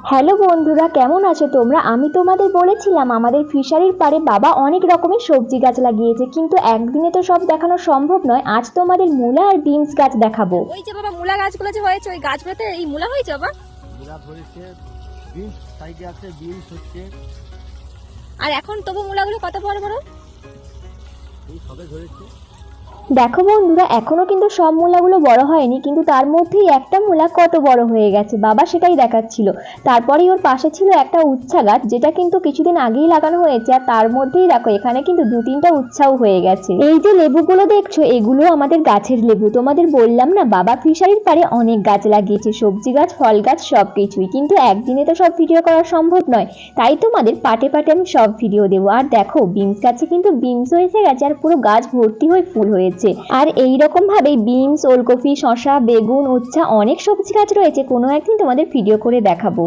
Hello বন্ধুরা, কেমন আছো তোমরা? আমি তোমাদের বলেছিলাম আমাদের ফিশারির পাড়ে বাবা অনেক রকমের সবজি গাছ লাগিয়েছে, কিন্তু একদিনে তো সব দেখানো সম্ভব নয়। আজ তোমাদের মূলা আর বিনস গাছ দেখাবো। ওই যে বাবা মূলা গাছগুলো যে হয়েছে, ওই গাছগুলোতে এই মূলা হয়েছে বাবা। মূলা ধরেছে, বিনস সাইডে আছে, বিনস হচ্ছে। আর এখন তবু মূলাগুলো কত বড় বড়। এই সবে ধরেছে। দেখো বন্ধুরা, এখনো কিন্তু সব মূলাগুলো বড় হয়নি, কিন্তু তার মধ্যেই একটা মূলা কত বড় হয়ে গেছে বাবা সেটাই দেখাচ্ছিল। তারপরেই ওর পাশে ছিল একটা উচ্ছা গাছ, যেটা কিন্তু কিছুদিন আগেই লাগানো হয়েছে, আর তার মধ্যেই দেখো এখানে কিন্তু 2-3টা উচ্ছাও হয়ে গেছে। এই যে লেবুগুলো দেখছো, এগুলো আমাদের গাছের লেবু। তোমাদের বললাম না, বাবা ফিশারির পাড়ে অনেক গাছ লাগিয়েছে, সবজি গাছ, ফল গাছ, সবকিছুই। কিন্তু একদিনে তো সব ভিডিও করা সম্ভব নয়, তাই তোমাদের পাটে পাটে আমি সব ভিডিও দেবো। আর দেখো বিনস গাছে কিন্তু বিনসও এসে গেছে, আর পুরো গাছ ভর্তি হয়ে ফুল হয়েছে। আর এই রকম ভাবে বিনস, ওলকপি, শসা, বেগুন, উচ্ছা অনেক সবজি গাছ রয়েছে। কোনো একদিন তোমাদের ভিডিও করে দেখাবো।